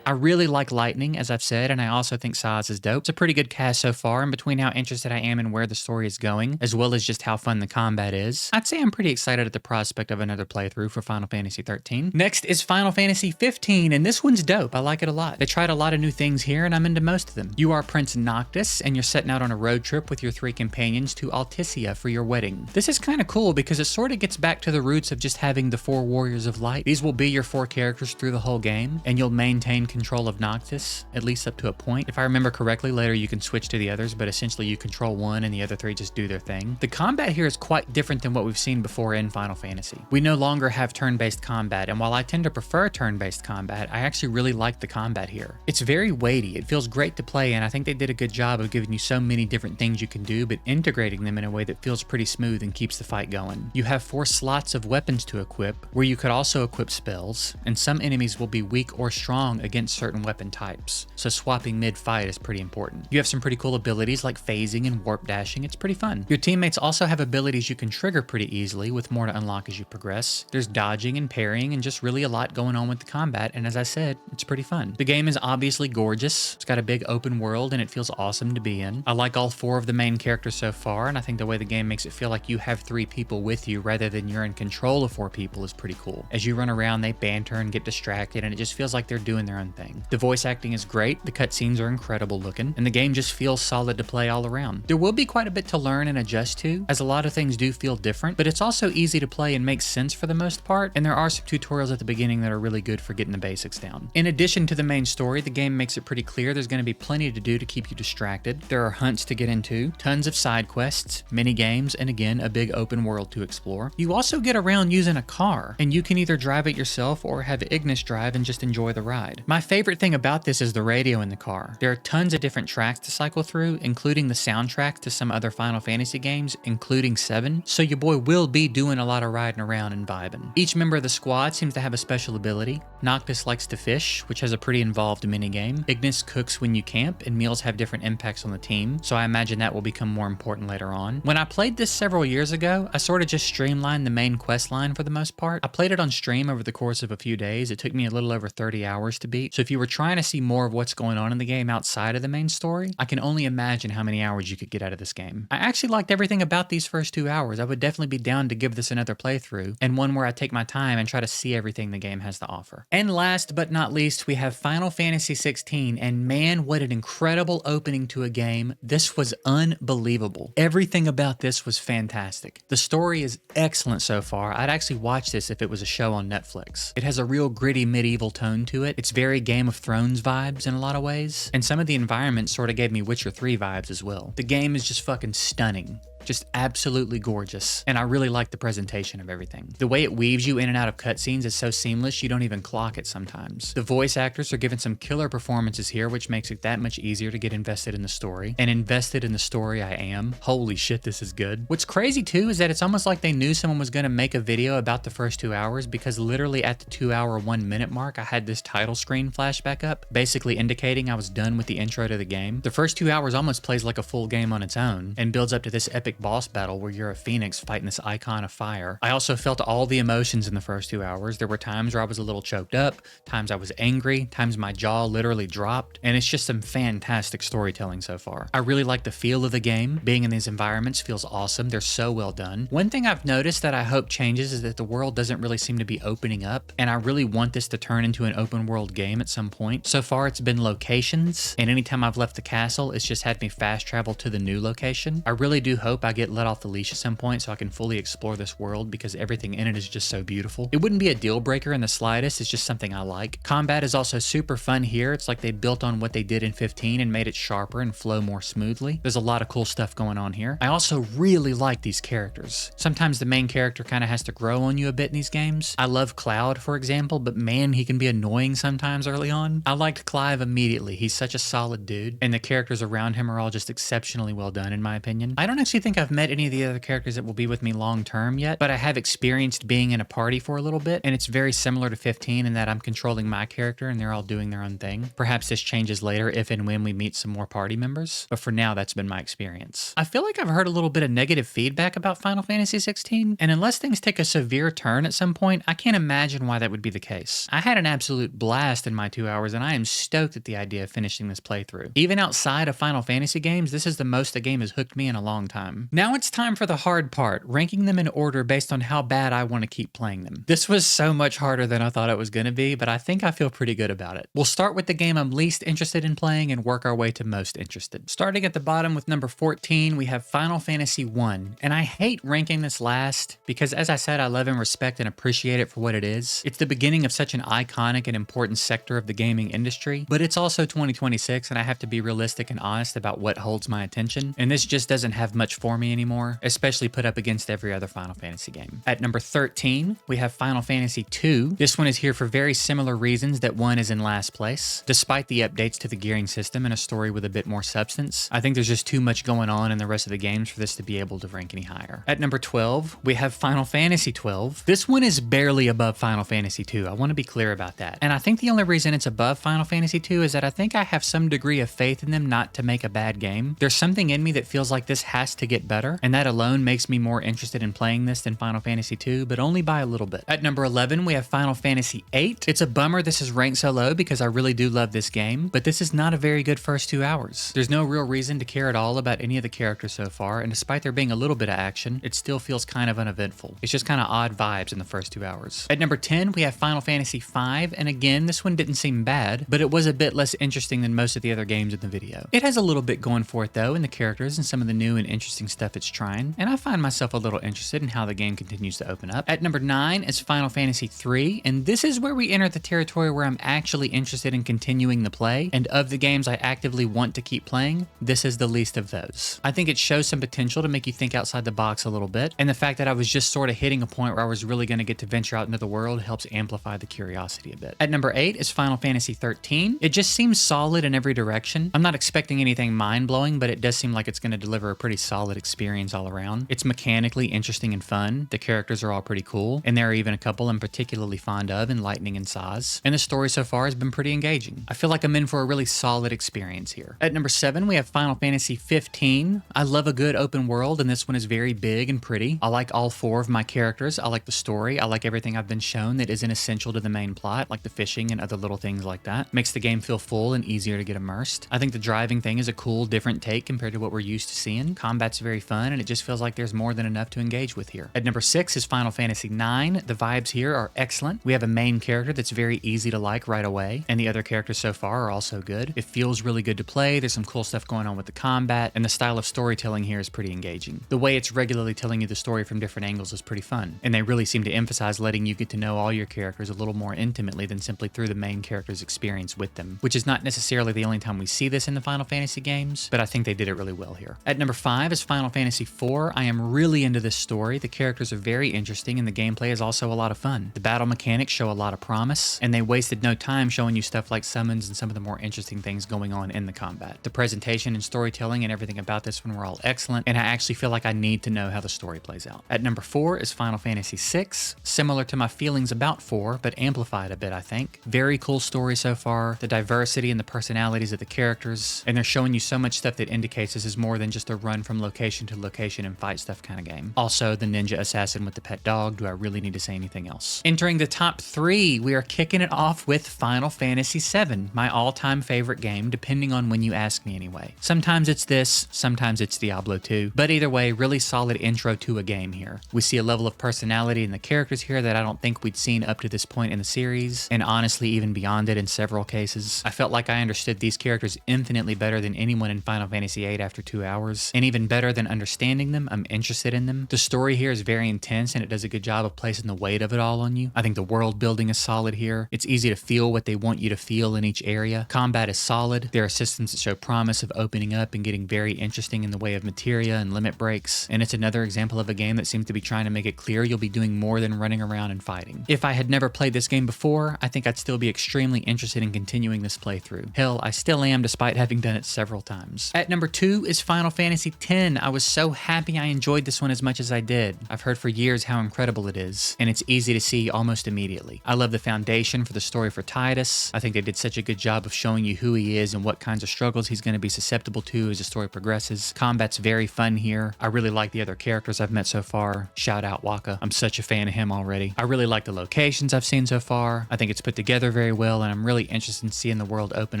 I really like Lightning, as I've said, and I also think Saz is dope. It's a pretty good cast so far, and between how interested I am in where the story is going, as well as just how fun the combat is, I'd say I'm pretty excited at the prospect of another playthrough for Final Fantasy XIII. Next is Final Fantasy XV, and this one's dope. I like it a lot. They tried a lot of new things here, and I'm into most of them. You are Prince Noctis, and you're setting out on a road trip with your 3 companions to Alticia for your wedding. This is kind of cool because it sort of gets back to the roots of just having the 4 Warriors of Light. These will be your 4 characters through the whole game, and you'll maintain control of Noctis, at least up to a point. If I remember correctly, later you can switch to the others, but essentially you control one and the other three just do their thing. The combat here is quite different than what we've seen before in Final Fantasy. We no longer have turn-based combat, and while I tend to prefer turn-based combat, I actually really like the combat here. It's very weighty, it feels great to play, and I think they did a good job of giving you so many different things you can do, but integrating them in a way that feels pretty smooth and keeps the fight going. You have 4 slots of weapons to equip, where you could also equip spells, and some enemies will be weak or strong against certain weapon types, so swapping mid-fight is pretty important. You have some pretty cool abilities like phasing and warp dashing, it's pretty fun. Your teammates also have abilities you can trigger pretty easily, with more to unlock as you progress. There's dodging and parrying and just really a lot going on with the combat, and as I said, it's pretty fun. The game is obviously gorgeous, it's got a big open world and it feels awesome to be in. I like all 4 of the main characters so far, and I think the way the game makes it feel like you have 3 people with you rather than you're in control of 4 people is pretty cool. As you run around, they banter and get distracted, and it just feels like they're doing their own thing. The voice acting is great, the cutscenes are incredible looking, and the game just feels solid to play all around. There will be quite a bit to learn and adjust to, as a lot of things do feel different, but it's also easy to play and makes sense for the most part, and there are some tutorials at the beginning that are really good for getting the basics down. In addition to the main story, the game makes it pretty clear there's going to be plenty to do to keep you distracted. There are hunts to get into, tons of side quests, mini games, and again, a big open world to explore. You also get around using a car, and you can either drive it yourself or have Ignis drive and just enjoy the ride. My favorite thing about this is the radio in the car. There are tons of different tracks to cycle through, including the soundtrack to some other Final Fantasy games, including 7, so your boy will be doing a lot of riding around and vibing. Each member of the squad seems to have a special ability. Noctis likes to fish, which has a pretty involved minigame. Ignis cooks when you camp, and meals have different impacts on the team, so I imagine that will become more important later on. When I played this several years ago, I sort of just streamlined the main quest line for the most part. I played it on stream over the course of a few days. It took me a little over 30 hours to beat, so if you were trying to see more of what's going on in the game outside of the main story, I can only imagine how many hours you could get out of this game. I actually liked everything about these first 2 hours. I would definitely be down to give this another playthrough, and one where I take my time and try to see everything the game has to offer. And last but not least, we have Final Fantasy 16, and man, what an incredible opening to a game. This was unbelievable. Everything about this was fantastic. The story is excellent so far. I'd actually watch this if it was a show on Netflix. It has a real gritty medieval tone to it. It's very Game of Thrones vibes in a lot of ways, and some of the environments sort of gave me Witcher 3 vibes as well. The game is just fucking stunning. Just absolutely gorgeous, and I really like the presentation of everything. The way it weaves you in and out of cutscenes is so seamless you don't even clock it sometimes. The voice actors are given some killer performances here, which makes it that much easier to get invested in the story, and invested in the story I am. Holy shit, this is good. What's crazy too is that it's almost like they knew someone was going to make a video about the first 2 hours, because literally at the 2 hour 1 minute mark I had this title screen flash back up, basically indicating I was done with the intro to the game. The first 2 hours almost plays like a full game on its own, and builds up to this epic boss battle where you're a phoenix fighting this icon of fire. I also felt all the emotions in the first 2 hours. There were times where I was a little choked up, times I was angry, times my jaw literally dropped, and it's just some fantastic storytelling so far. I really like the feel of the game. Being in these environments feels awesome. They're so well done. One thing I've noticed that I hope changes is that the world doesn't really seem to be opening up, and I really want this to turn into an open world game at some point. So far it's been locations, and anytime I've left the castle, it's just had me fast travel to the new location. I really do hope I get let off the leash at some point so I can fully explore this world, because everything in it is just so beautiful. It wouldn't be a deal breaker in the slightest, it's just something I like. Combat is also super fun here. It's like they built on what they did in 15 and made it sharper and flow more smoothly. There's a lot of cool stuff going on here. I also really like these characters. Sometimes the main character kind of has to grow on you a bit in these games. I love Cloud, for example, but man, he can be annoying sometimes early on. I liked Clive immediately. He's such a solid dude, and the characters around him are all just exceptionally well done in my opinion. I don't actually think I've met any of the other characters that will be with me long term yet, but I have experienced being in a party for a little bit, and it's very similar to 15 in that I'm controlling my character and they're all doing their own thing. Perhaps this changes later if and when we meet some more party members, but for now that's been my experience. I feel like I've heard a little bit of negative feedback about Final Fantasy 16, and unless things take a severe turn at some point, I can't imagine why that would be the case. I had an absolute blast in my 2 hours, and I am stoked at the idea of finishing this playthrough. Even outside of Final Fantasy games, this is the most the game has hooked me in a long time. them. Now it's time for the hard part, ranking them in order based on how bad I want to keep playing them. This was so much harder than I thought it was going to be, but I think I feel pretty good about it. We'll start with the game I'm least interested in playing and work our way to most interested. Starting at the bottom with number 14, we have Final Fantasy I, and I hate ranking this last because, as I said, I love and respect and appreciate it for what it is. It's the beginning of such an iconic and important sector of the gaming industry, but it's also 2026 and I have to be realistic and honest about what holds my attention, and this just doesn't have much for me anymore, especially put up against every other Final Fantasy game. At number 13, we have Final Fantasy II. This one is here for very similar reasons that one is in last place. Despite the updates to the gearing system and a story with a bit more substance, I think there's just too much going on in the rest of the games for this to be able to rank any higher. At number 12, we have Final Fantasy XII. This one is barely above Final Fantasy II. I want to be clear about that. And I think the only reason it's above Final Fantasy II is that I think I have some degree of faith in them not to make a bad game. There's something in me that feels like this has to get better, and that alone makes me more interested in playing this than Final Fantasy II, but only by a little bit. At number 11, we have Final Fantasy VIII. It's a bummer this is ranked so low because I really do love this game, but this is not a very good first 2 hours. There's no real reason to care at all about any of the characters so far, and despite there being a little bit of action, it still feels kind of uneventful. It's just kind of odd vibes in the first 2 hours. At number 10, we have Final Fantasy V, and again, this one didn't seem bad, but it was a bit less interesting than most of the other games in the video. It has a little bit going for it though, in the characters and some of the new and interesting stuff it's trying, and I find myself a little interested in how the game continues to open up. At number 9 is Final Fantasy III, and this is where we enter the territory where I'm actually interested in continuing the play, and of the games I actively want to keep playing, this is the least of those. I think it shows some potential to make you think outside the box a little bit, and the fact that I was just sort of hitting a point where I was really going to get to venture out into the world helps amplify the curiosity a bit. At number 8 is Final Fantasy XIII. It just seems solid in every direction. I'm not expecting anything mind-blowing, but it does seem like it's going to deliver a pretty solid experience all around. It's mechanically interesting and fun. The characters are all pretty cool, and there are even a couple I'm particularly fond of in Lightning and Saz. And the story so far has been pretty engaging. I feel like I'm in for a really solid experience here. At number 7, we have Final Fantasy XV. I love a good open world, and this one is very big and pretty. I like all 4 of my characters. I like the story. I like everything I've been shown that isn't essential to the main plot, like the fishing and other little things like that. Makes the game feel full and easier to get immersed. I think the driving thing is a cool, different take compared to what we're used to seeing. Combat's very fun, and it just feels like there's more than enough to engage with here. At number 6 is Final Fantasy IX. The vibes here are excellent. We have a main character that's very easy to like right away, and the other characters so far are also good. It feels really good to play. There's some cool stuff going on with the combat, and the style of storytelling here is pretty engaging. The way it's regularly telling you the story from different angles is pretty fun, and they really seem to emphasize letting you get to know all your characters a little more intimately than simply through the main character's experience with them, which is not necessarily the only time we see this in the Final Fantasy games, but I think they did it really well here. At number 5 is Final Fantasy IV. I am really into this story. The characters are very interesting, and the gameplay is also a lot of fun. The battle mechanics show a lot of promise, and they wasted no time showing you stuff like summons and some of the more interesting things going on in the combat. The presentation and storytelling and everything about this one were all excellent, and I actually feel like I need to know how the story plays out. At number 4 is Final Fantasy VI. Similar to my feelings about 4, but amplified a bit, I think. Very cool story so far. The diversity and the personalities of the characters, and they're showing you so much stuff that indicates this is more than just a run from location to location and fight stuff kind of game. Also, the ninja assassin with the pet dog. Do I really need to say anything else? Entering the top 3, we are kicking it off with Final Fantasy VII, my all-time favorite game, depending on when you ask me anyway. Sometimes it's this, sometimes it's Diablo 2, but either way, really solid intro to a game here. We see a level of personality in the characters here that I don't think we'd seen up to this point in the series, and honestly even beyond it in several cases. I felt like I understood these characters infinitely better than anyone in Final Fantasy VIII after 2 hours, and even better than understanding them, I'm interested in them. The story here is very intense, and it does a good job of placing the weight of it all on you. I think the world building is solid here. It's easy to feel what they want you to feel in each area. Combat is solid. There are systems that show promise of opening up and getting very interesting in the way of materia and limit breaks, and it's another example of a game that seems to be trying to make it clear you'll be doing more than running around and fighting. If I had never played this game before, I think I'd still be extremely interested in continuing this playthrough. Hell, I still am despite having done it several times. At number 2 is Final Fantasy X. I was so happy I enjoyed this one as much as I did. I've heard for years how incredible it is, and it's easy to see almost immediately. I love the foundation for the story for Tidus. I think they did such a good job of showing you who he is and what kinds of struggles he's going to be susceptible to as the story progresses. Combat's very fun here. I really like the other characters I've met so far. Shout out Waka. I'm such a fan of him already. I really like the locations I've seen so far. I think it's put together very well, and I'm really interested in seeing the world open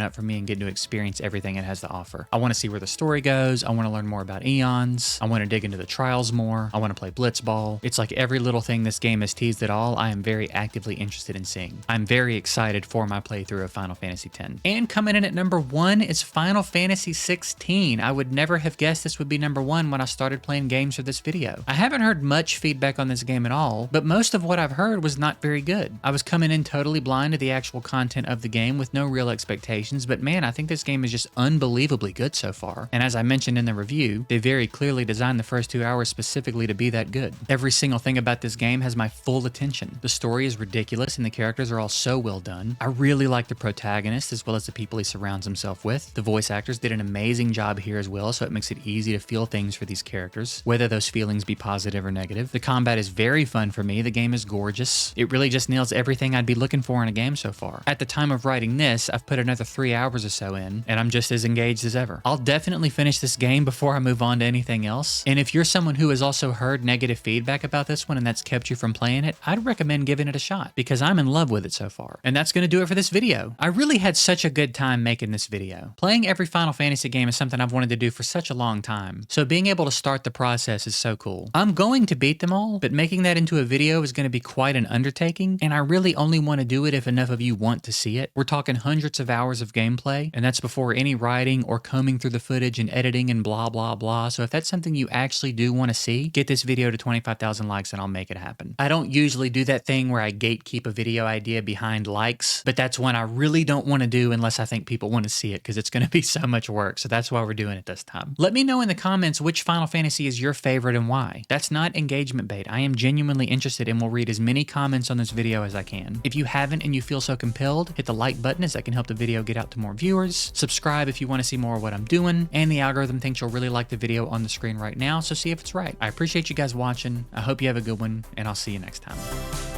up for me and getting to experience everything it has to offer. I want to see where the story goes. I want to learn more about Eon. polygons. I want to dig into the trials more. I want to play blitzball. It's like every little thing this game has teased at all, I am very actively interested in seeing. I'm very excited for my playthrough of Final Fantasy X. And coming in at number 1 is Final Fantasy 16. I would never have guessed this would be number 1 when I started playing games for this video. I haven't heard much feedback on this game at all, but most of what I've heard was not very good. I was coming in totally blind to the actual content of the game with no real expectations, but man, I think this game is just unbelievably good so far. And as I mentioned in the review, they very clearly designed the first 2 hours specifically to be that good. Every single thing about this game has my full attention. The story is ridiculous and the characters are all so well done. I really like the protagonist as well as the people he surrounds himself with. The voice actors did an amazing job here as well, so it makes it easy to feel things for these characters, whether those feelings be positive or negative. The combat is very fun for me. The game is gorgeous. It really just nails everything I'd be looking for in a game so far. At the time of writing this, I've put another 3 hours or so in, and I'm just as engaged as ever. I'll definitely finish this game before I move on to anything else, and if you're someone who has also heard negative feedback about this one and that's kept you from playing it, I'd recommend giving it a shot, because I'm in love with it so far. And that's going to do it for this video. I really had such a good time making this video. Playing every Final Fantasy game is something I've wanted to do for such a long time, so being able to start the process is so cool. I'm going to beat them all, but making that into a video is going to be quite an undertaking, and I really only want to do it if enough of you want to see it. We're talking hundreds of hours of gameplay, and that's before any writing or combing through the footage and editing and blah blah blah, so if that's something you actually do want to see, get this video to 25,000 likes and I'll make it happen. I don't usually do that thing where I gatekeep a video idea behind likes, but that's one I really don't want to do unless I think people want to see it, because it's going to be so much work, so that's why we're doing it this time. Let me know in the comments which Final Fantasy is your favorite and why. That's not engagement bait. I am genuinely interested and will read as many comments on this video as I can. If you haven't and you feel so compelled, hit the like button as that can help the video get out to more viewers. Subscribe if you want to see more of what I'm doing, and the algorithm thinks you'll really like the video on the screen right now, so see if it's right. I appreciate you guys watching. I hope you have a good one, and I'll see you next time.